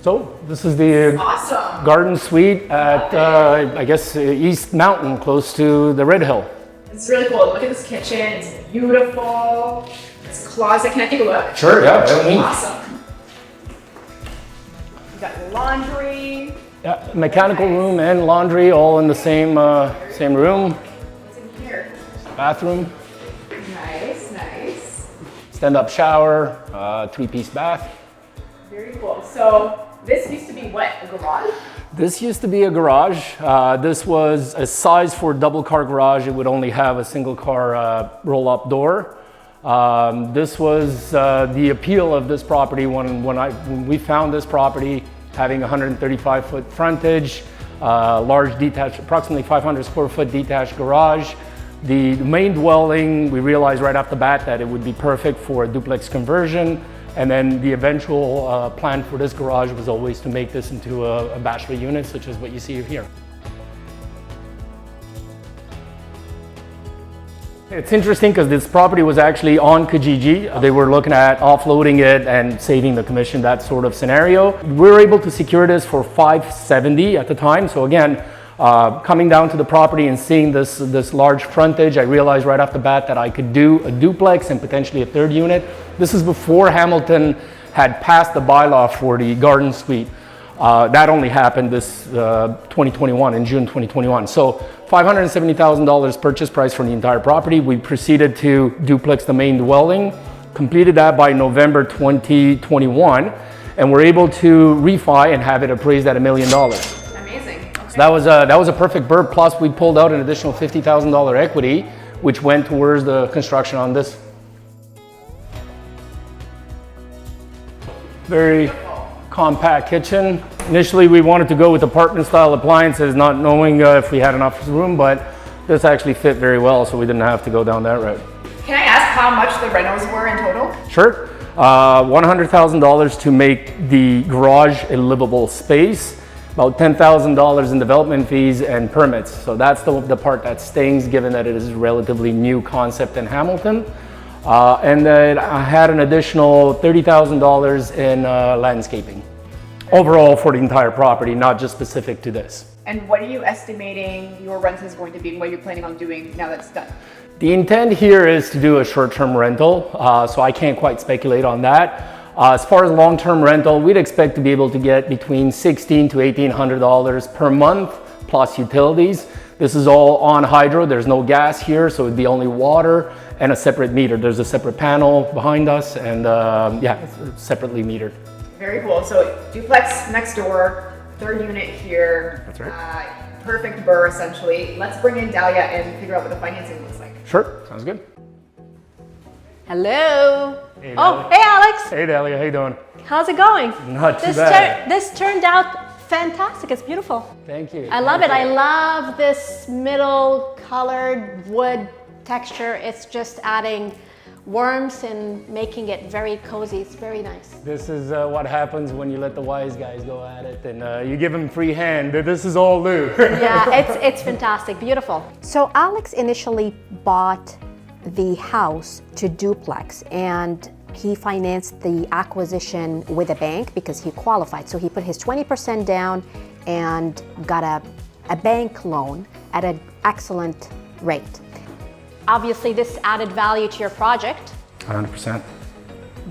So this is the Awesome. garden suite at, I guess, East Mountain, close to the Red Hill. It's really cool. Look at this kitchen. It's beautiful. It's a closet. Can I take a look? Sure, yeah. Awesome. You got laundry. Yeah, mechanical room and laundry all in the same room. What's in here? Bathroom. Nice, nice. Stand-up shower, 3-piece bath. Very cool. So this used to be what, a garage? This used to be a garage. This was a size for a double car garage. It would only have a single car roll-up door. This was the appeal of this property when we found this property, having 135-foot frontage, large detached, approximately 500 square foot detached garage. The main dwelling, we realized right off the bat that it would be perfect for a duplex conversion. And then the eventual plan for this garage was always to make this into a bachelor unit, such as what you see here. It's interesting because this property was actually on Kijiji. They were looking at offloading it and saving the commission, that sort of scenario. We were able to secure this for $570 at the time. So again, coming down to the property and seeing this large frontage, I realized right off the bat that I could do a duplex and potentially a third unit. This is before Hamilton had passed the bylaw for the garden suite. That only happened this 2021, in June 2021. So $570,000 purchase price for the entire property. We proceeded to duplex the main dwelling, completed that by November 2021, and we're able to refi and have it appraised at $1 million. Amazing. Okay. So that was a perfect burp. Plus we pulled out an additional $50,000 equity, which went towards the construction on this. Very compact kitchen. Initially, we wanted to go with apartment style appliances, not knowing if we had enough room, but this actually fit very well, so we didn't have to go down that route. Can I ask how much the rentals were in total? Sure. $100,000 to make the garage a livable space, about $10,000 in development fees and permits. So that's the part that stings, given that it is a relatively new concept in Hamilton. And then I had an additional $30,000 in landscaping. Overall for the entire property, not just specific to this. And what are you estimating your rent is going to be and what you're planning on doing now that it's done? The intent here is to do a short-term rental, so I can't quite speculate on that. As far as long-term rental, we'd expect to be able to get between $1,600 to $1,800 per month, plus utilities. This is all on hydro, there's no gas here, so it'd be only water and a separate meter. There's a separate panel behind us, and yeah, it's separately metered. Very cool. So duplex next door, third unit here. That's right. Perfect burr, essentially. Let's bring in Dalia and figure out what the financing looks like. Sure, sounds good. Hello. Hey, oh, hey Alex. Hey Dalia, how you doing? How's it going? Not too bad. This turned out fantastic. It's beautiful. Thank you. I love it. I love this middle colored wood texture. It's just adding warmth and making it very cozy. It's very nice. This is what happens when you let the wise guys go at it and you give them free hand. This is all new. Yeah, it's fantastic, beautiful. So Alex initially bought the house to duplex and he financed the acquisition with a bank because he qualified. So he put his 20% down and got a bank loan at an excellent rate. Obviously, this added value to your project. 100%.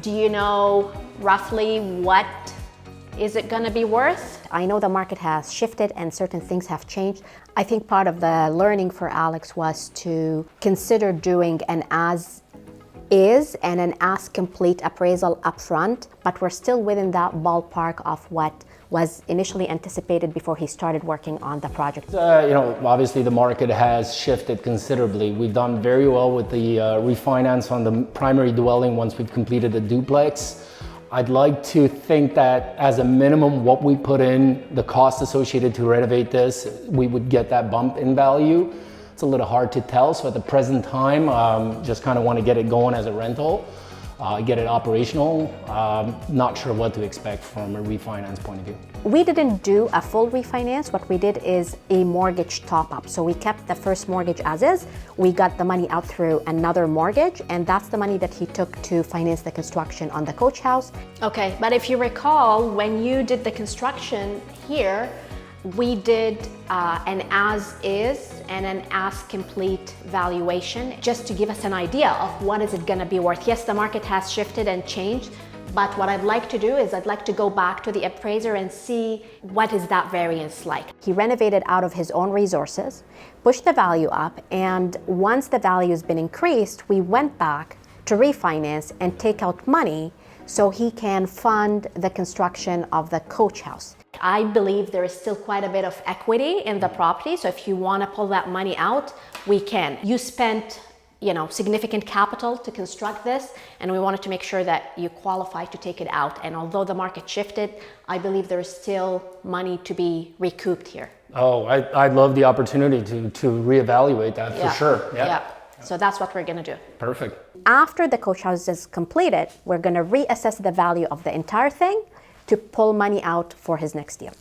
Do you know roughly what is it going to be worth? I know the market has shifted and certain things have changed. I think part of the learning for Alex was to consider doing an as-is and an as-complete appraisal upfront, but we're still within that ballpark of what was initially anticipated before he started working on the project. You know, obviously the market has shifted considerably. We've done very well with the refinance on the primary dwelling once we've completed the duplex. I'd like to think that as a minimum, what we put in, the cost associated to renovate this, we would get that bump in value. It's a little hard to tell, so at the present time, just kind of want to get it going as a rental. get it operational. Not sure what to expect from a refinance point of view. We didn't do a full refinance. What we did is a mortgage top-up. So we kept the first mortgage as is. We got the money out through another mortgage, and that's the money that he took to finance the construction on the coach house. Okay, but if you recall, when you did the construction here, we did an as-is and an as-complete valuation just to give us an idea of what is it going to be worth. Yes, the market has shifted and changed, but what I'd like to do is I'd like to go back to the appraiser and see what is that variance like. He renovated out of his own resources, pushed the value up, and once the value has been increased, we went back to refinance and take out money so he can fund the construction of the coach house. I believe there is still quite a bit of equity in the property, so if you want to pull that money out, we can. You spent, significant capital to construct this, and we wanted to make sure that you qualify to take it out. And although the market shifted, I believe there is still money to be recouped here. Oh, I'd love the opportunity to reevaluate that for sure. Yeah. So that's what we're going to do. Perfect. After the coach house is completed, we're going to reassess the value of the entire thing to pull money out for his next deal.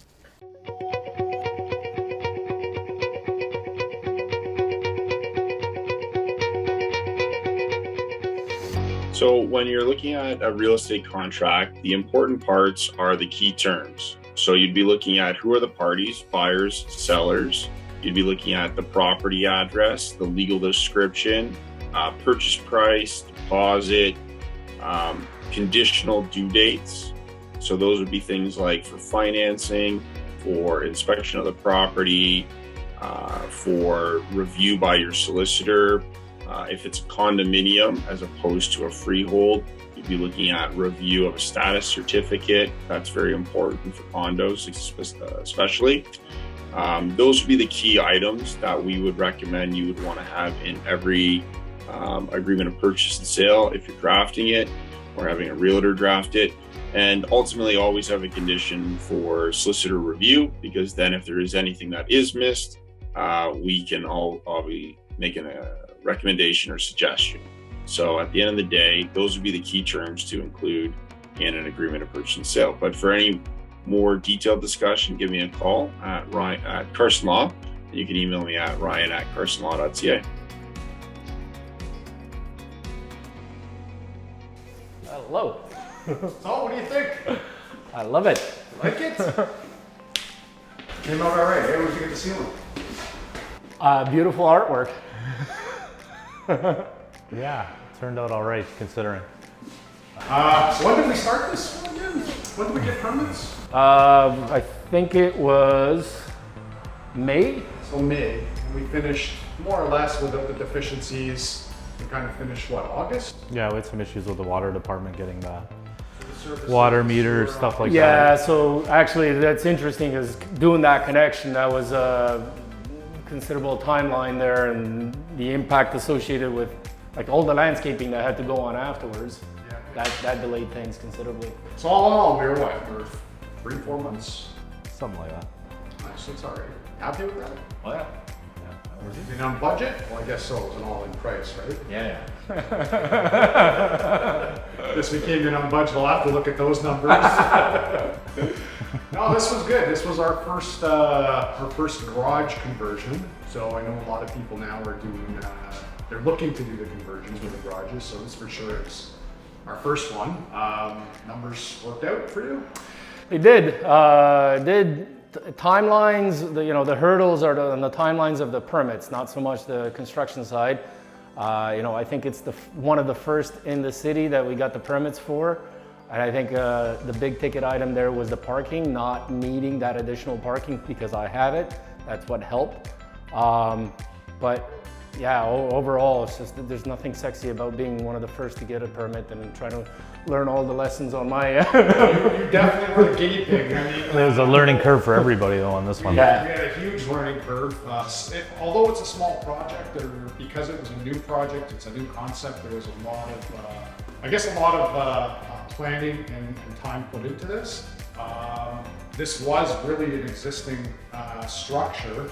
So when you're looking at a real estate contract, the important parts are the key terms. So you'd be looking at who are the parties, buyers, sellers. You'd be looking at the property address, the legal description, purchase price, deposit, conditional due dates. So those would be things like for financing, for inspection of the property, for review by your solicitor. If it's a condominium as opposed to a freehold, you'd be looking at review of a status certificate. That's very important for condos, especially. Those would be the key items that we would recommend you would want to have in every agreement of purchase and sale if you're drafting it or having a realtor draft it. And ultimately always have a condition for solicitor review, because then if there is anything that is missed, we can all be making a recommendation or suggestion. So at the end of the day, those would be the key terms to include in an agreement of purchase and sale. But for any more detailed discussion, give me a call at Ryan at CARSON Law. You can email me at ryan@carsonlaw.ca. Hello. So, what do you think? I love it. Like it? Came out all right. Hey, what did you get the ceiling? Beautiful artwork. Yeah, turned out all right considering. So when did we start this one again? When did we get permits? I think it was May. So May. And we finished more or less without the deficiencies. We kind of finished, what, August? Yeah, we had some issues with the water department getting the Service water lines, meters, sewer stuff like Yeah, that. so actually that's interesting, is doing that connection, that was a considerable timeline there, and the impact associated with like all the landscaping that had to go on afterwards. Yeah. That delayed things considerably. So all in all, we were what? We were 3-4 months? Something like that. Nice, that's all right. Happy with that? Oh yeah. And on budget? Well, I guess so. It was an all-in price, right? Yeah. This we came in on budget. We'll have to look at those numbers. No, this was good. This was our first garage conversion. So I know a lot of people now are doing, they're looking to do the conversions with the garages. So this for sure is our first one. Numbers worked out for you? It did. Timelines, the hurdles are on the timelines of the permits, not so much the construction side. I think it's one of the first in the city that we got the permits for. And I think the big ticket item there was the parking, not needing that additional parking because I have it. That's what helped. But yeah, overall, it's just that there's nothing sexy about being one of the first to get a permit and trying to learn all the lessons on my You definitely were the guinea pig. I mean, There was a learning curve for everybody though on this one. Yeah. We had a huge learning curve. Although it's a small project, or because it was a new project, it's a new concept, there was a lot of planning and time put into this. This was really an existing structure.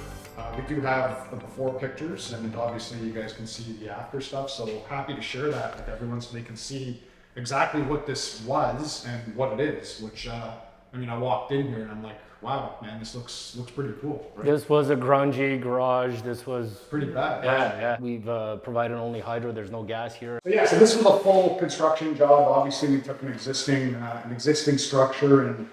We do have the before pictures, and obviously you guys can see the after stuff, so happy to share that with everyone so they can see exactly what this was and what it is, which, I mean, I walked in here and I'm like, wow, man, this looks pretty cool. Right? This was a grungy garage. This was Pretty bad. yeah. We've provided only hydro. There's no gas here. But yeah, so this was a full construction job. Obviously, we took an existing structure and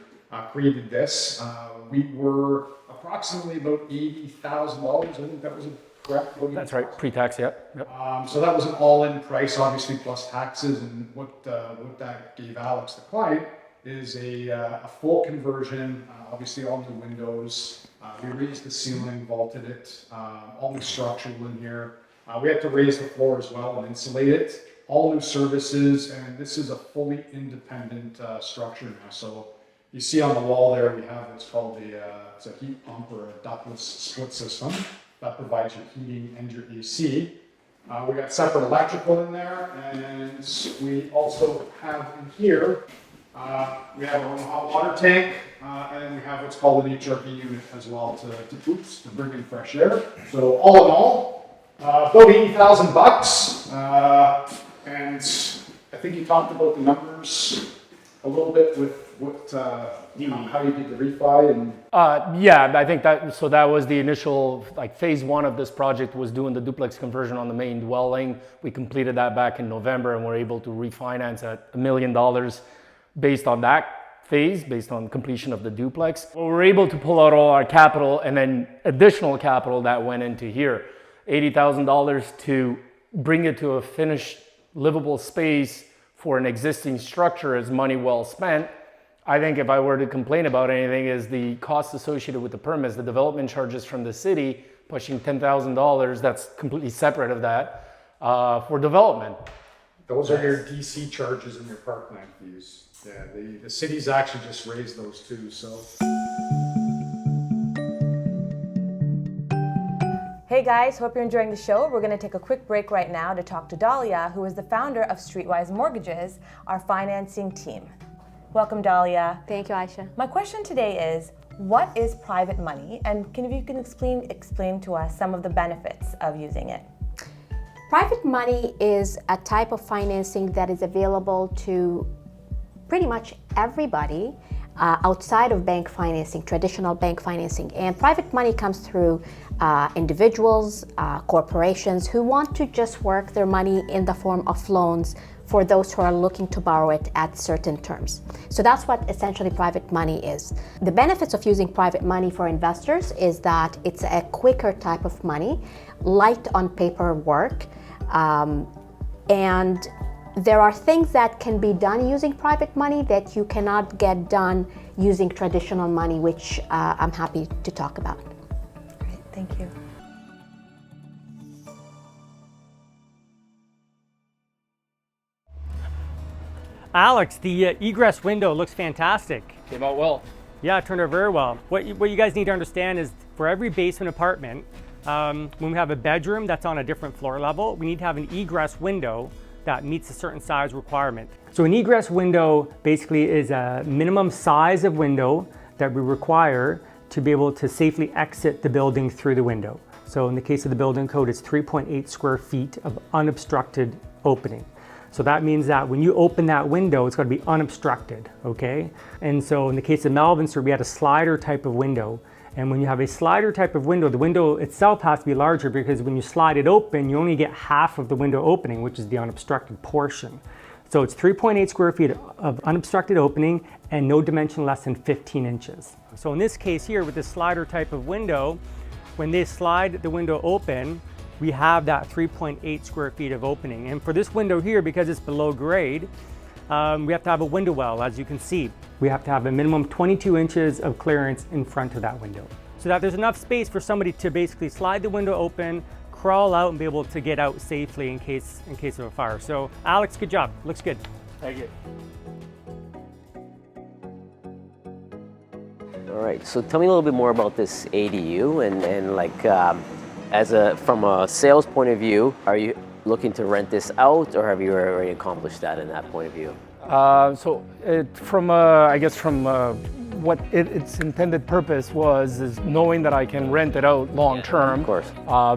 created this. We were approximately about $80,000. I think that was correct. That's right, pre-tax, yeah. Yep. So that was an all-in price, obviously, plus taxes. And what that gave Alex, the client, is a full conversion. Obviously, all new windows. We raised the ceiling, vaulted it, all new structural in here. We had to raise the floor as well and insulate it. All new services, and this is a fully independent structure now. So you see on the wall there, we have what's called it's a heat pump or a ductless split system that provides your heating and your AC. We got separate electrical in there, and we also have in here, we have our own hot water tank, and then we have what's called an HRV unit as well to bring in fresh air. So all in all, about $80,000, and I think you talked about the numbers a little bit with how you did the refi and. Yeah, I think that was the initial, like phase one of this project was doing the duplex conversion on the main dwelling. We completed that back in November and we're able to refinance at $1 million based on that phase, based on completion of the duplex. We were able to pull out all our capital and then additional capital that went into here. $80,000 to bring it to a finished livable space for an existing structure is money well spent. I think if I were to complain about anything is the costs associated with the permits, the development charges from the city pushing $10,000, that's completely separate of that, for development. Those are your DC charges and your parkland fees. Yeah, the city's actually just raised those too, so. Hey guys, hope you're enjoying the show. We're going to take a quick break right now to talk to Dalia, who is the founder of Streetwise Mortgages, our financing team. Welcome, Dalia. Thank you, Aisha. My question today is, what is private money? And if you can explain to us some of the benefits of using it. Private money is a type of financing that is available to pretty much everybody outside of bank financing, traditional bank financing. And private money comes through individuals, corporations who want to just work their money in the form of loans for those who are looking to borrow it at certain terms. So that's what essentially private money is. The benefits of using private money for investors is that it's a quicker type of money, light on paperwork, and there are things that can be done using private money that you cannot get done using traditional money, which I'm happy to talk about. Great, thank you. Alex, the egress window looks fantastic. Came out well. Yeah, it turned out very well. What you guys need to understand is for every basement apartment, when we have a bedroom that's on a different floor level, we need to have an egress window that meets a certain size requirement. So an egress window basically is a minimum size of window that we require to be able to safely exit the building through the window. So in the case of the building code, it's 3.8 square feet of unobstructed opening. So that means that when you open that window, it's got to be unobstructed, okay? And so in the case of Melvin, sir, we had a slider type of window. And when you have a slider type of window, the window itself has to be larger because when you slide it open, you only get half of the window opening, which is the unobstructed portion. So it's 3.8 square feet of unobstructed opening and no dimension less than 15 inches. So in this case here with this slider type of window, when they slide the window open, we have that 3.8 square feet of opening. And for this window here, because it's below grade, we have to have a window well, as you can see. We have to have a minimum 22 inches of clearance in front of that window. So that there's enough space for somebody to basically slide the window open, crawl out and be able to get out safely in case of a fire. So Alex, good job, looks good. Thank you. All right, so tell me a little bit more about this ADU and like from a sales point of view, are you looking to rent this out or have you already accomplished that in that point of view? From what its intended purpose was is knowing that I can rent it out long term. Of course.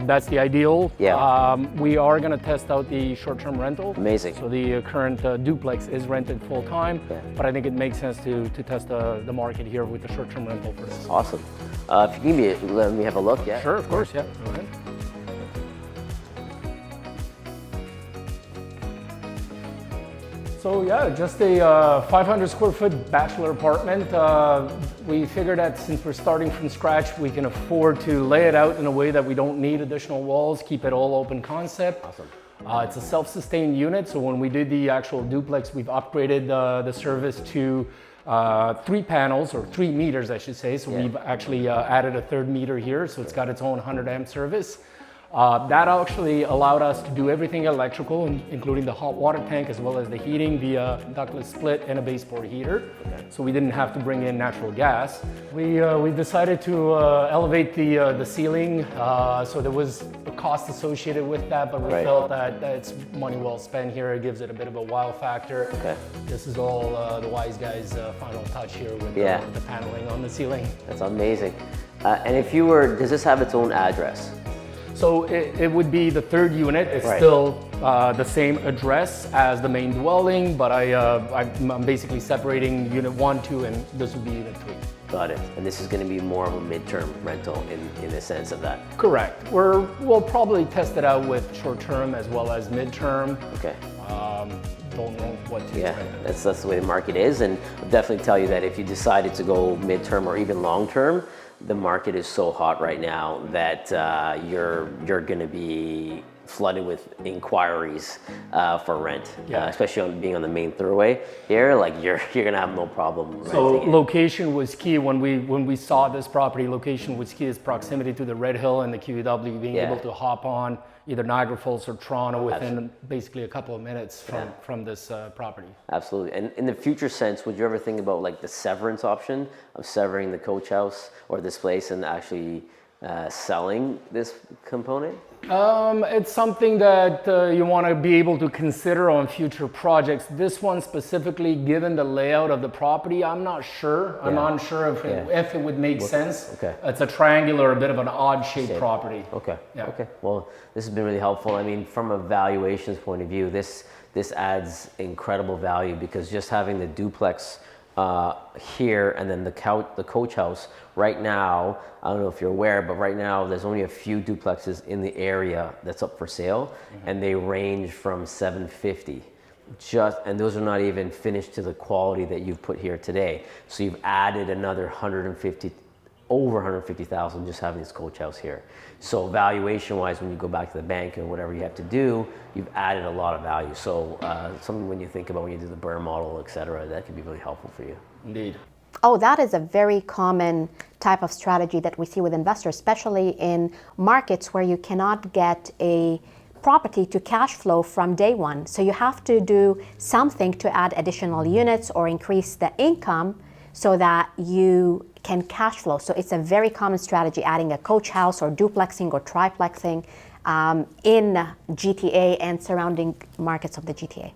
That's the ideal. Yeah. We are going to test out the short-term rental. Amazing. So the current duplex is rented full-time, but I think it makes sense to test the market here with the short-term rental for this. Awesome. If you let me have a look, yeah? Sure, of course, yeah. Go ahead. So yeah, just a 500 square foot bachelor apartment. We figured that since we're starting from scratch, we can afford to lay it out in a way that we don't need additional walls, keep it all open concept. Awesome. It's a self-sustained unit, so when we did the actual duplex, we've upgraded the service to 3 panels, or 3 meters I should say. So we've actually added a 3rd meter here, so it's got its own 100 amp service. That actually allowed us to do everything electrical, including the hot water tank, as well as the heating via ductless split and a baseboard heater. So we didn't have to bring in natural gas. We decided to elevate the ceiling, so there was a cost associated with that, but we felt that it's money well spent here. It gives it a bit of a wow factor. This is all the wise guys' final touch here with the paneling on the ceiling. That's amazing. And if you were, does this have its own address? So it would be the 3rd unit. It's still the same address as the main dwelling, but I'm basically separating unit 1, 2, and this would be unit 3. Got it. And this is going to be more of a midterm rental in the sense of that? Correct. We'll probably test it out with short-term as well as midterm. Okay. Don't know what to expect. That's the way the market is, and I'll definitely tell you that if you decided to go midterm or even long-term, the market is so hot right now that you're going to be flooded with inquiries for rent, especially being on the main thoroughway here. Like you're going to have no problem. So location was key when we saw this property. Location was key. Is proximity to the Red Hill and the QEW, being able to hop on either Niagara Falls or Toronto within basically a couple of minutes from this property. Absolutely. And in the future sense, would you ever think about like the severance option of severing the coach house or this place and actually selling this component? It's something that you want to be able to consider on future projects. This one specifically, given the layout of the property, I'm not sure. I'm unsure if it would make sense. It's a triangular, a bit of an odd-shaped property. Okay. Well, this has been really helpful. I mean, from a valuations point of view, this adds incredible value because just having the duplex here and then the coach house right now, I don't know if you're aware, but right now there's only a few duplexes in the area that's up for sale, and they range from $750 and those are not even finished to the quality that you've put here today. So you've added another over 150,000 just having this coach house here. So valuation wise, when you go back to the bank and whatever you have to do, you've added a lot of value. So something when you think about when you do the BRRRR model, et cetera, that can be really helpful for you. Indeed. Oh, that is a very common type of strategy that we see with investors, especially in markets where you cannot get a property to cash flow from day one. So you have to do something to add additional units or increase the income so that you can cash flow. So it's a very common strategy, adding a coach house or duplexing or triplexing in GTA and surrounding markets of the GTA.